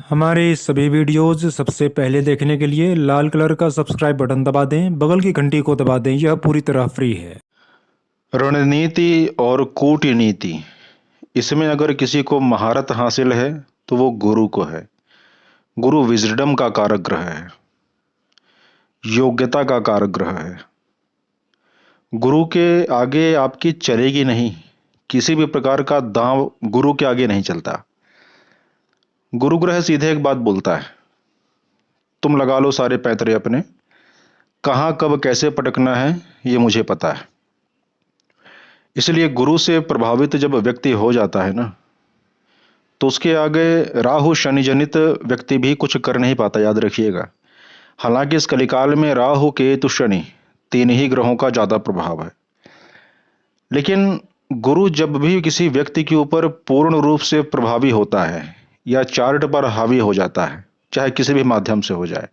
हमारे सभी वीडियोज सबसे पहले देखने के लिए लाल कलर का सब्सक्राइब बटन दबा दें, बगल की घंटी को दबा दें। यह पूरी तरह फ्री है। रणनीति और कूटनीति, इसमें अगर किसी को महारत हासिल है तो वो गुरु को है। गुरु विजडम का कारक ग्रह है, योग्यता का कारक ग्रह है। गुरु के आगे आपकी चलेगी नहीं, किसी भी प्रकार का दांव गुरु के आगे नहीं चलता। गुरु ग्रह सीधे एक बात बोलता है, तुम लगा लो सारे पैंतरे अपने, कहाँ कब कैसे पटकना है ये मुझे पता है। इसलिए गुरु से प्रभावित जब व्यक्ति हो जाता है ना, तो उसके आगे राहु शनि जनित व्यक्ति भी कुछ कर नहीं पाता, याद रखिएगा। हालांकि इस कलिकाल में राहु केतु शनि तीन ही ग्रहों का ज्यादा प्रभाव है, लेकिन गुरु जब भी किसी व्यक्ति के ऊपर पूर्ण रूप से प्रभावी होता है या चार्ट पर हावी हो जाता है, चाहे किसी भी माध्यम से हो जाए,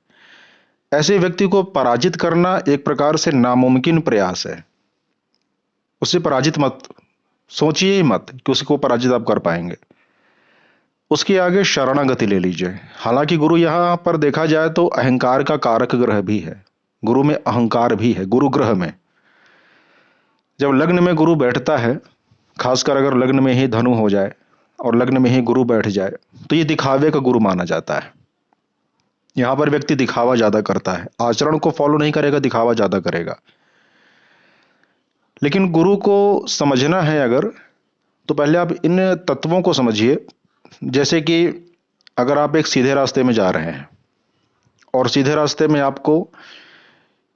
ऐसे व्यक्ति को पराजित करना एक प्रकार से नामुमकिन प्रयास है। उसे पराजित मत सोचिए ही मत कि उसको पराजित आप कर पाएंगे। उसके आगे शरणागति ले लीजिए। हालांकि गुरु यहां पर देखा जाए तो अहंकार का कारक ग्रह भी है, गुरु में अहंकार भी है। गुरु ग्रह में जब लग्न में गुरु बैठता है, खासकर अगर लग्न में ही धनु हो जाए और लग्न में ही गुरु बैठ जाए, तो ये दिखावे का गुरु माना जाता है। यहां पर व्यक्ति दिखावा ज्यादा करता है, आचरण को फॉलो नहीं करेगा, दिखावा ज्यादा करेगा। लेकिन गुरु को समझना है अगर, तो पहले आप इन तत्वों को समझिए। जैसे कि अगर आप एक सीधे रास्ते में जा रहे हैं और सीधे रास्ते में आपको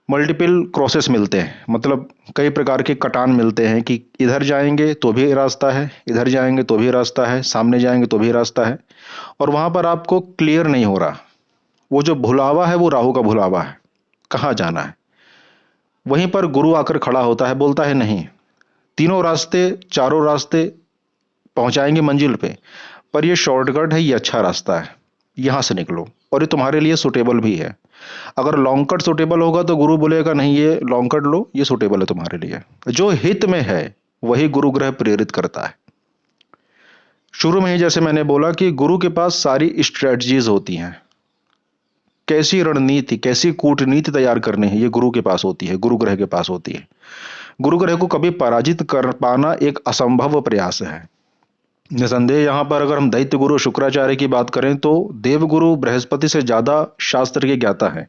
मल्टीपल क्रॉसेस मिलते हैं, मतलब कई प्रकार के कटान मिलते हैं कि इधर जाएंगे तो भी रास्ता है, इधर जाएंगे तो भी रास्ता है, सामने जाएंगे तो भी रास्ता है, और वहां पर आपको क्लियर नहीं हो रहा। वो जो भुलावा है वो राहु का भुलावा है, कहाँ जाना है। वहीं पर गुरु आकर खड़ा होता है, बोलता है नहीं, तीनों रास्ते चारों रास्ते पहुंचाएंगे मंजिल पे, पर ये शॉर्टकट है, ये अच्छा रास्ता है, यहां से निकलो और ये तुम्हारे लिए सुटेबल भी है। अगर लॉन्ग कट सुटेबल होगा तो गुरु बोलेगा नहीं, ये लॉन्ग कट लो, ये सुटेबल है तुम्हारे लिए। जो हित में है वही गुरु ग्रह प्रेरित करता है। शुरू में ही जैसे मैंने बोला कि गुरु के पास सारी स्ट्रेटजीज होती हैं, कैसी रणनीति कैसी कूटनीति तैयार करनी है, ये गुरु के पास होती है, गुरु ग्रह के पास होती है। गुरु ग्रह को कभी पराजित कर पाना एक असंभव प्रयास है। निसंदेह यहां पर अगर हम दैत्य गुरु शुक्राचार्य की बात करें तो देवगुरु बृहस्पति से ज्यादा शास्त्र के ज्ञाता है,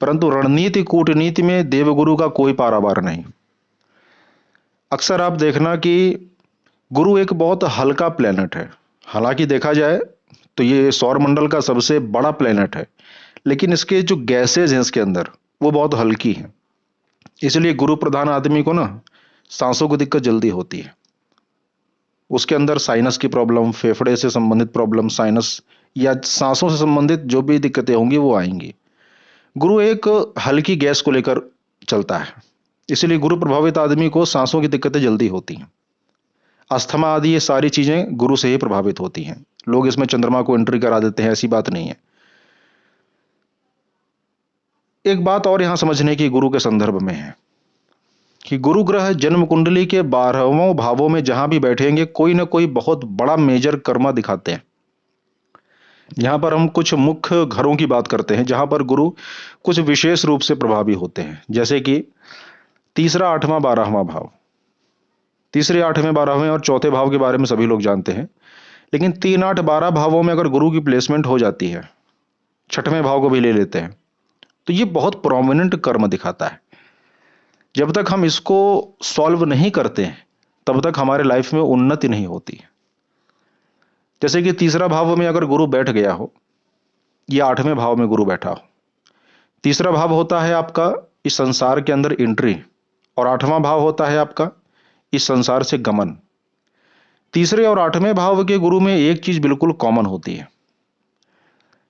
परंतु रणनीति कूटनीति में देवगुरु का कोई पारावार नहीं। अक्सर आप देखना कि गुरु एक बहुत हल्का प्लेनेट है। हालांकि देखा जाए तो ये सौर मंडल का सबसे बड़ा प्लेनेट है, लेकिन इसके जो गैसेज हैं इसके अंदर वो बहुत हल्की हैं। इसलिए गुरु प्रधान आदमी को ना सांसों की दिक्कत जल्दी होती है। उसके अंदर साइनस की प्रॉब्लम, फेफड़े से संबंधित प्रॉब्लम, साइनस या सांसों से संबंधित जो भी दिक्कतें होंगी वो आएंगी। गुरु एक हल्की गैस को लेकर चलता है, इसलिए गुरु प्रभावित आदमी को सांसों की दिक्कतें जल्दी होती हैं। अस्थमा आदि ये सारी चीजें गुरु से ही प्रभावित होती हैं। लोग इसमें चंद्रमा को एंट्री करा देते हैं, ऐसी बात नहीं है। एक बात और यहां समझने की गुरु के संदर्भ में है कि गुरु ग्रह जन्म कुंडली के 12वें भावों में जहां भी बैठेंगे कोई ना कोई बहुत बड़ा मेजर कर्मा दिखाते हैं। यहां पर हम कुछ मुख्य घरों की बात करते हैं जहां पर गुरु कुछ विशेष रूप से प्रभावी होते हैं, जैसे कि तीसरा, आठवां, 12वां भाव। तीसरे, आठवें, 12वें और चौथे भाव के बारे में सभी लोग जानते हैं, लेकिन 3, 8, 12 भावों में अगर गुरु की प्लेसमेंट हो जाती है, छठवें भाव को भी ले लेते हैं, तो ये बहुत प्रोमिनेंट कर्म दिखाता है। जब तक हम इसको सॉल्व नहीं करते तब तक हमारे लाइफ में उन्नति नहीं होती। जैसे कि तीसरा भाव में अगर गुरु बैठ गया हो या आठवें भाव में गुरु बैठा हो, तीसरा भाव होता है आपका इस संसार के अंदर एंट्री, और आठवां भाव होता है आपका इस संसार से गमन। तीसरे और आठवें भाव के गुरु में एक चीज बिल्कुल कॉमन होती है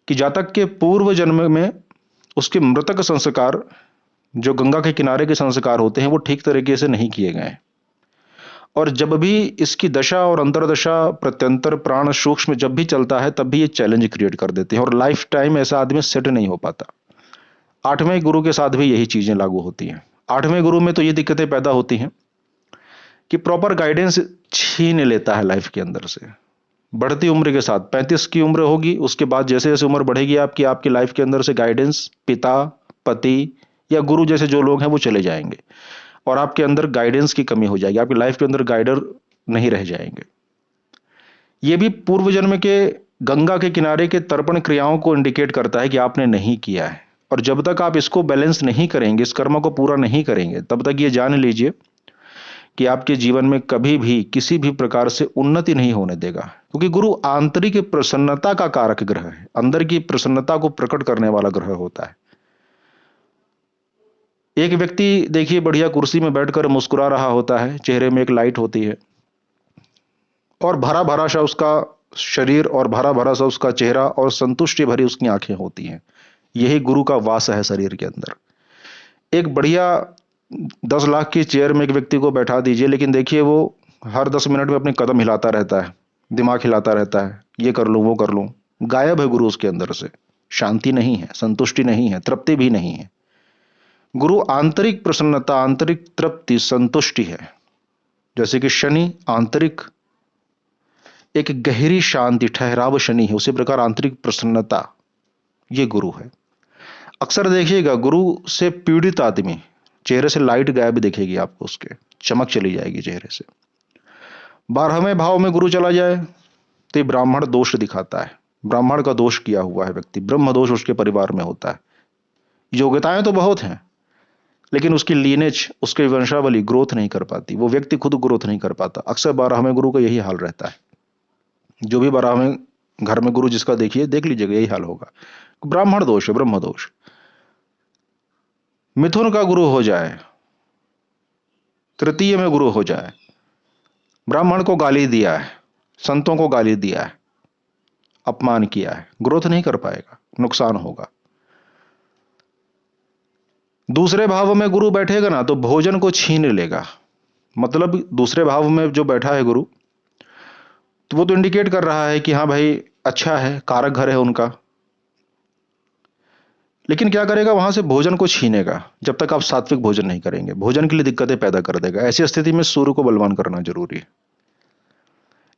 कि जातक के पूर्व जन्म में उसके मृतक संस्कार, जो गंगा के किनारे के संस्कार होते हैं, वो ठीक तरीके से नहीं किए गए। और जब भी इसकी दशा और अंतरदशा, प्रत्यंतर, प्राण सूक्ष्म जब भी चलता है, तब भी ये चैलेंज क्रिएट कर देते हैं और लाइफ टाइम ऐसा आदमी सेट नहीं हो पाता। आठवें गुरु के साथ भी यही चीजें लागू होती हैं। आठवें गुरु में तो ये दिक्कतें पैदा होती हैं कि प्रॉपर गाइडेंस छीन लेता है लाइफ के अंदर से। बढ़ती उम्र के साथ 35 की उम्र होगी, उसके बाद जैसे जैसे उम्र बढ़ेगी आपकी, आपकी लाइफ के अंदर से गाइडेंस, पिता, पति या गुरु जैसे जो लोग हैं वो चले जाएंगे और आपके अंदर गाइडेंस की कमी हो जाएगी, आपकी लाइफ के अंदर गाइडर नहीं रह जाएंगे। ये भी पूर्व जन्म के गंगा के किनारे के तर्पण क्रियाओं को इंडिकेट करता है कि आपने नहीं किया है। और जब तक आप इसको बैलेंस नहीं करेंगे, इस कर्म को पूरा नहीं करेंगे, तब तक ये जान लीजिए कि आपके जीवन में कभी भी किसी भी प्रकार से उन्नति नहीं होने देगा। क्योंकि गुरु आंतरिक प्रसन्नता का कारक ग्रह है, अंदर की प्रसन्नता को प्रकट करने वाला ग्रह होता है। एक व्यक्ति देखिए बढ़िया कुर्सी में बैठकर मुस्कुरा रहा होता है, चेहरे में एक लाइट होती है और भरा भरा सा उसका शरीर और भरा भरा सा उसका चेहरा और संतुष्टि भरी उसकी आंखें होती हैं। यही गुरु का वास है शरीर के अंदर। एक बढ़िया 10 लाख की चेयर में एक व्यक्ति को बैठा दीजिए, लेकिन देखिए वो हर 10 मिनट में अपने कदम हिलाता रहता है, दिमाग हिलाता रहता है, ये कर लूं वो कर लूं। गायब है गुरु उसके अंदर से, शांति नहीं है, संतुष्टि नहीं है, तृप्ति भी नहीं है। गुरु आंतरिक प्रसन्नता, आंतरिक तृप्ति, संतुष्टि है। जैसे कि शनि आंतरिक एक गहरी शांति, ठहराव शनि है, उसी प्रकार आंतरिक प्रसन्नता ये गुरु है। अक्सर देखिएगा गुरु से पीड़ित आदमी, चेहरे से लाइट गायब दिखेगी आपको, उसके चमक चली जाएगी चेहरे से। 12वें भाव में गुरु चला जाए तो ये ब्राह्मण दोष दिखाता है, ब्राह्मण का दोष किया हुआ है व्यक्ति, ब्रह्म दोष उसके परिवार में होता है। योग्यताएं तो बहुत हैं, लेकिन उसकी लीनेज, उसकी वंशावली ग्रोथ नहीं कर पाती, वो व्यक्ति खुद ग्रोथ नहीं कर पाता। अक्सर 12वें गुरु का यही हाल रहता है। जो भी 12वें घर में गुरु जिसका देखिए, देख लीजिएगा यही हाल होगा। ब्राह्मण दोष है, ब्रह्म दोष। मिथुन का गुरु हो जाए, तृतीय में गुरु हो जाए, ब्राह्मण को गाली दिया है, संतों को गाली दिया है, अपमान किया है, ग्रोथ नहीं कर पाएगा, नुकसान होगा। दूसरे भाव में गुरु बैठेगा ना तो भोजन को छीन लेगा। मतलब दूसरे भाव में जो बैठा है गुरु, तो वो तो इंडिकेट कर रहा है कि हाँ भाई अच्छा है, कारक घर है उनका, लेकिन क्या करेगा, वहां से भोजन को छीनेगा। जब तक आप सात्विक भोजन नहीं करेंगे, भोजन के लिए दिक्कतें पैदा कर देगा। ऐसी स्थिति में सूर्य को बलवान करना जरूरी है।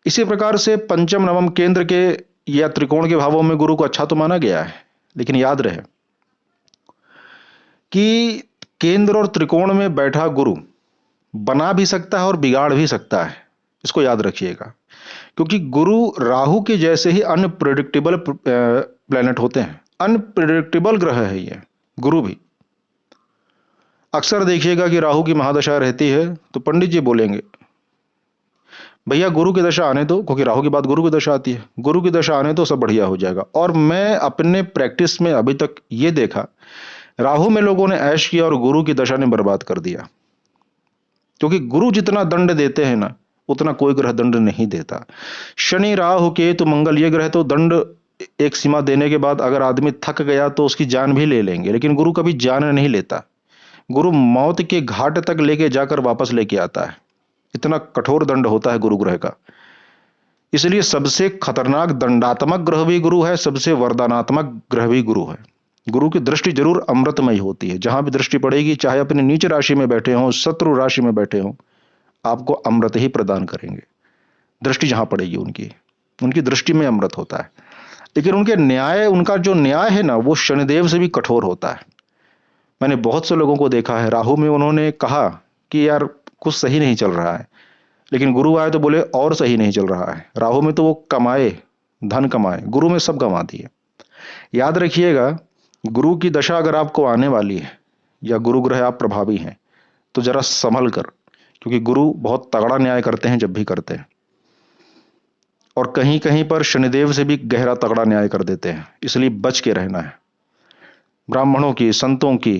इसी प्रकार से पंचम नवम केंद्र के या त्रिकोण के भावों में गुरु को अच्छा तो माना गया है, लेकिन याद रहे कि केंद्र और त्रिकोण में बैठा गुरु बना भी सकता है और बिगाड़ भी सकता है, इसको याद रखिएगा। क्योंकि गुरु राहु के जैसे ही अनप्रेडिक्टेबल प्लेनेट होते हैं, अनप्रेडिक्टेबल ग्रह है ये गुरु भी। अक्सर देखिएगा कि राहु की महादशा रहती है तो पंडित जी बोलेंगे भैया गुरु की दशा आने दो, क्योंकि राहु के बाद गुरु की दशा आती है, गुरु की दशा आने दो सब बढ़िया हो जाएगा। और मैं अपने प्रैक्टिस में अभी तक ये देखा, राहु में लोगों ने ऐश किया और गुरु की दशा ने बर्बाद कर दिया। क्योंकि गुरु जितना दंड देते हैं ना, उतना कोई ग्रह दंड नहीं देता। शनि, राहु, केतु, मंगल ये ग्रह तो दंड एक सीमा देने के बाद अगर आदमी थक गया तो उसकी जान भी ले लेंगे, लेकिन गुरु कभी जान नहीं लेता। गुरु मौत के घाट तक लेके जाकर वापस लेके आता है, इतना कठोर दंड होता है गुरु ग्रह का। इसलिए सबसे खतरनाक दंडात्मक ग्रह भी गुरु है, सबसे वरदानात्मक ग्रह भी गुरु है। गुरु की दृष्टि जरूर अमृतमय होती है। जहां भी दृष्टि पड़ेगी, चाहे अपनी नीच राशि में बैठे हों, शत्रु राशि में बैठे हों, आपको अमृत ही प्रदान करेंगे। दृष्टि जहां पड़ेगी उनकी, उनकी दृष्टि में अमृत होता है। लेकिन उनके न्याय, उनका जो न्याय है ना, वो शनिदेव से भी कठोर होता है। मैंने बहुत से लोगों को देखा है, राहु में उन्होंने कहा कि यार कुछ सही नहीं चल रहा है, लेकिन गुरु आए तो बोले और सही नहीं चल रहा है। राहु में तो वो कमाए, धन कमाए, गुरु में सब कमा दिए। याद रखिएगा, गुरु की दशा अगर आपको आने वाली है या गुरु ग्रह आप प्रभावी हैं तो जरा संभल कर, क्योंकि गुरु बहुत तगड़ा न्याय करते हैं जब भी करते हैं, और कहीं कहीं पर शनिदेव से भी गहरा तगड़ा न्याय कर देते हैं। इसलिए बच के रहना है। ब्राह्मणों की, संतों की,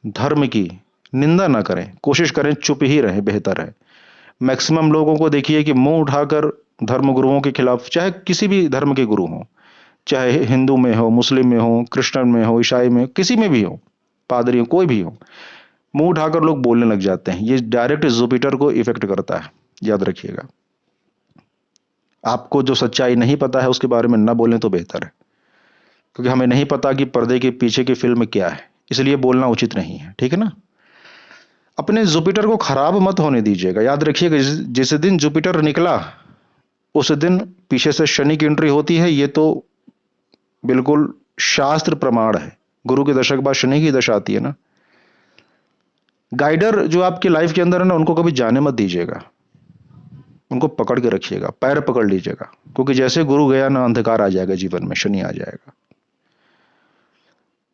धर्म की निंदा ना करें, कोशिश करें चुप ही रहें, बेहतर है। मैक्सिमम लोगों को देखिए कि मुंह उठाकर धर्म गुरुओं के खिलाफ, चाहे किसी भी धर्म के गुरु हों, चाहे हिंदू में हो, मुस्लिम में हो, क्रिश्चियन में हो, ईसाई में, किसी में भी हो, पादरी हो, कोई भी हो, मुंह उठाकर लोग बोलने लग जाते हैं। ये डायरेक्ट जुपिटर को इफेक्ट करता है, याद रखिएगा। आपको जो सच्चाई नहीं पता है उसके बारे में ना बोलें तो बेहतर है, क्योंकि हमें नहीं पता कि पर्दे के पीछे की फिल्म क्या है, इसलिए बोलना उचित नहीं है, ठीक है ना। अपने जुपिटर को खराब मत होने दीजिएगा। याद रखिएगा, जिस दिन जुपिटर निकला उस दिन पीछे से शनि की एंट्री होती है, ये तो बिल्कुल शास्त्र प्रमाण है। गुरु की दशा के बाद शनि की दशा आती है ना। गाइडर जो आपकी लाइफ के अंदर है ना, उनको कभी जाने मत दीजिएगा, उनको पकड़ के रखिएगा, पैर पकड़ लीजिएगा, क्योंकि जैसे गुरु गया ना, अंधकार आ जाएगा जीवन में, शनि आ जाएगा।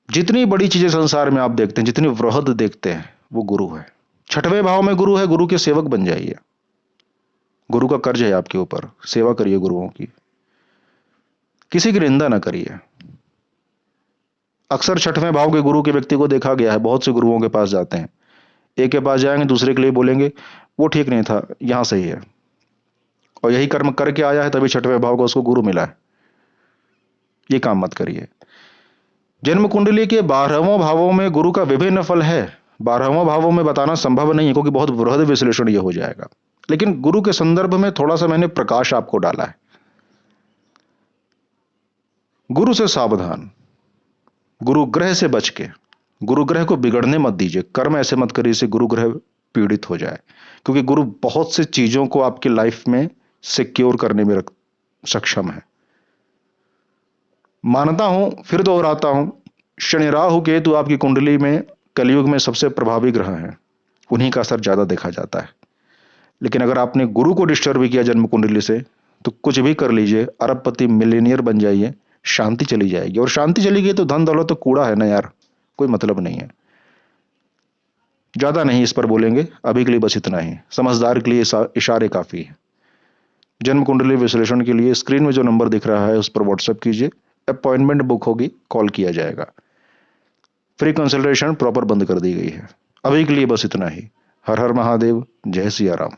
जितनी बड़ी चीजें संसार में आप देखते हैं, जितनी वृहद देखते हैं, वो गुरु है। छठवें भाव में गुरु है, गुरु के सेवक बन जाइए। गुरु का कर्ज है आपके ऊपर, सेवा करिए गुरुओं की, किसी की निंदा ना करिए। अक्सर छठवें भाव के गुरु के व्यक्ति को देखा गया है, बहुत से गुरुओं के पास जाते हैं, एक के पास जाएंगे, दूसरे के लिए बोलेंगे वो ठीक नहीं था, यहां सही है, और यही कर्म करके आया है तभी छठवें भाव का उसको गुरु मिला है। ये काम मत करिए। जन्म कुंडली के 12वें भावों में गुरु का विभिन्न फल है। 12वें भावों में बताना संभव नहीं है, क्योंकि बहुत वृहद विश्लेषण ये हो जाएगा, लेकिन गुरु के संदर्भ में थोड़ा सा मैंने प्रकाश आपको डाला है। गुरु से सावधान, गुरु ग्रह से बच के, गुरु ग्रह को बिगड़ने मत दीजिए, कर्म ऐसे मत करिए जिससे गुरु ग्रह पीड़ित हो जाए, क्योंकि गुरु बहुत सी चीजों को आपकी लाइफ में सिक्योर करने में सक्षम है। मानता हूं, फिर दोहराता हूं, शनि राहु केतु आपकी कुंडली में कलयुग में सबसे प्रभावी ग्रह हैं, उन्हीं का असर ज्यादा देखा जाता है। लेकिन अगर आपने गुरु को डिस्टर्ब किया जन्म कुंडली से, तो कुछ भी कर लीजिए, अरबपति मिलीनियर बन जाइए, शांति चली जाएगी, और शांति चली गई तो धन दौलत तो कूड़ा है ना यार, कोई मतलब नहीं है। ज्यादा नहीं इस पर बोलेंगे, अभी के लिए बस इतना ही, समझदार के लिए इशारे काफी है। जन्म कुंडली विश्लेषण के लिए स्क्रीन में जो नंबर दिख रहा है उस पर व्हाट्सएप कीजिए, अपॉइंटमेंट बुक होगी, कॉल किया जाएगा। फ्री कंसल्टेशन प्रॉपर बंद कर दी गई है। अभी के लिए बस इतना ही। हर हर महादेव, जय सिया राम।